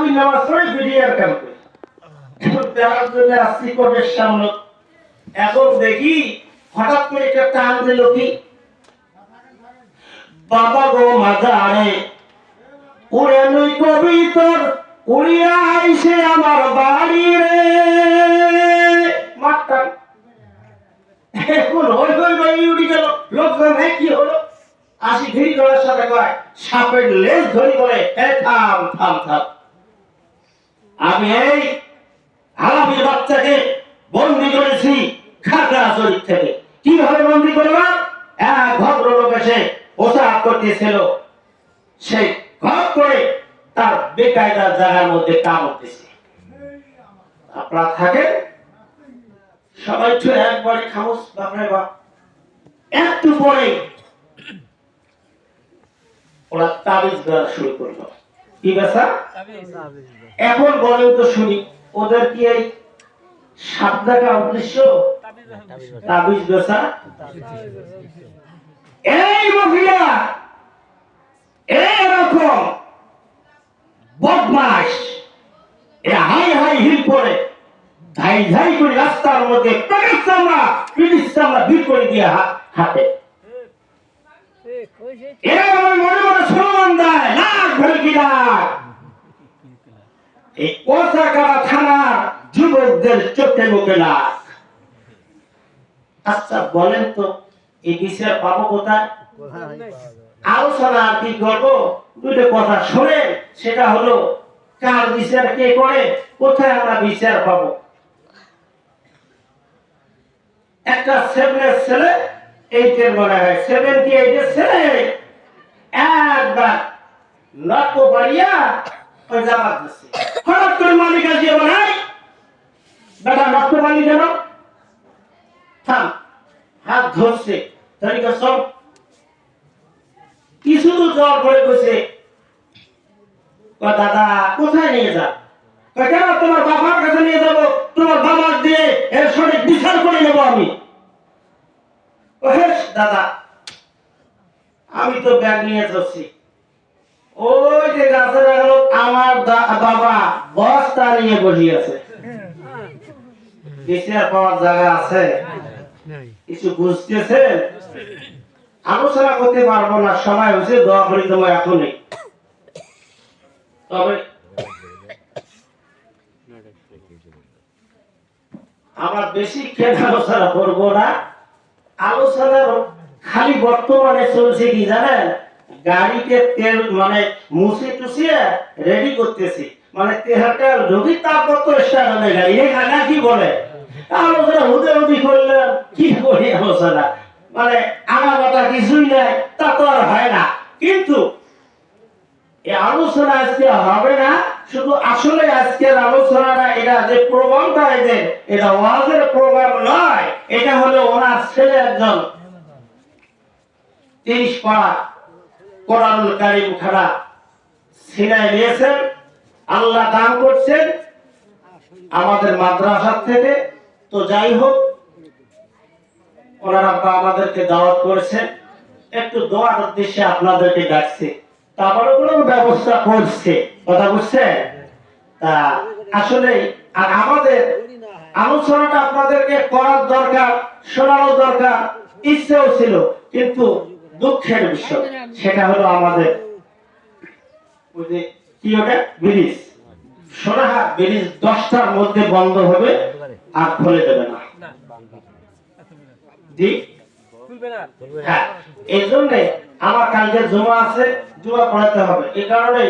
তারাবি নামাজ পড়ে বিডিআর ক্যাম্পে দেখার জন্য আসছি কোর্টের সামনে। এখন দেখি হঠাৎ করে একটা টান দিল কি, বাবা গো মাজারে উড়ে নই কবিতর উড়িয়া আইসে আমার বাড়ি রে। মারতাম এখন হই হই হই উড়ি গেল। লোকজন কি হলো আসি ঘিরি করার সাথে কয় সাপের লেজ ধরি বলে থাম থাম থাম, আমি এই আলামির বাচ্চাকে বন্দি করেছি খাগড়াছড়ি থেকে। কিভাবে বন্দি করলাম? এক ভদ্রলোক এসে পোশাক করতেছিল, সেই ঘর করে তার বেকায়দার জায়গার মধ্যে কামড় দিছে। আপনারা থাকেন সবাই তো একবারে খামোশ বাপরে বাপ। একটু পরে ওরা তাবিজ দেওয়া শুরু করলো। কি বেসা? এখন বলেন তো শুনি, ওদের কি এই সাত দেখা উদ্দেশ্য তাবিজ বেসা? এই মহিলা এরকম বদমাস হাই হাই হিল পরে ধাই ধাই করে রাস্তার মধ্যে পেটের চামড়া ভিড় করে দিয়ে হাতে এরকম মনে মনে স্লোগান দেয় লাখ ভেলকি লাখ। এই কোষাকারা থানার যুবকদের চোখে মুখে লাখ। আচ্ছা বলেন তো এই বিচার পাবো কোথায়? আলোচনা কি করবো? দুটো কথা শুনে, সেটা হলো কার বিচার কে করে, কোথায় আমরা বিচার পাবো? একটা সেভেনের ছেলে, এইটের মনে হয় 78 ছেলে একবার লক্ষ বাড়িয়া ওই জামাত দিচ্ছে। হঠাৎ করে মালিক আসিয়ে বলে বেটা লক্ষ বাড়ি কেন? থাম, হাত ধরছে তরিকা সব কিছু তো জ্বর করে বসে, দাদা কোথায় নিয়ে যা? কেন? তোমার বাবার কাছে নিয়ে যাবো, তোমার বাবার দিয়ে এর সঠিক বিচার করে নেবো আমি। দাদা আমি তো ব্যাগ নিয়ে যাচ্ছি, ওই যে গাছের আলো আমার বাবা বস্তা নিয়ে বসিয়েছে। বিচার পাওয়ার জায়গা আছে? কিছু বুঝতেছে? আলোচনা করতে পারবো না, সময় হয়েছে, দোয়া করি তোমার এখনই। তবে আমরা বেশি কেন আলোচনা করবো না। আলোচনার খালি বর্তমানে চলছে কি জানেন, গাড়িতে তেল মানে মুছে টুছিয়ে রেডি করতেছি, মানে তেলটা ঢুকি তারপর তো স্টার্ট হবে গাড়ি। এই গাড়ি কি বলে আলোচনা হুদে হুদি করলেন, কি করি আলোচনা, মানে আমার কথা কিছুই নাই, তা তো আর হয় না। কিন্তু এই আলোচনা আজকে হবে না, শুধু আসলে আজকের আলোচনাটা এটা যে প্রোগ্রামটা এদের, এটা ওয়াজের প্রোগ্রাম নয়, এটা হলো ওনার ছেলে একজন 30 পারা কোরআনুল কারীম খানা সিনায় নিয়েছেন, আল্লাহ দান করছেন আমাদের মাদ্রাসা থেকে। তো যাই হোক, ওনারা আমাদেরকে দাওয়াত করেছেন, একটু দোয়ার উদ্দেশ্যে আপনাদেরকে ডাকছে, তারপরে কোনো ব্যবস্থা করছে, কথা বুঝছেন? তা আসলে আর আমাদের আলোচনাটা আপনাদেরকে করার দরকার, শোনানোর দরকার, ইচ্ছেও ছিল, কিন্তু দুঃখের বিষয় সেটা হলো আমাদের কি ওটা ব্রিজ, সোনাহাট ব্রিজ 10টার মধ্যে বন্ধ হবে আর খুলে দেবে না। জি হ্যাঁ, এই জন্য আমার কালকে জুমা আছে, জুমা পড়াতে হবে। এই কারণে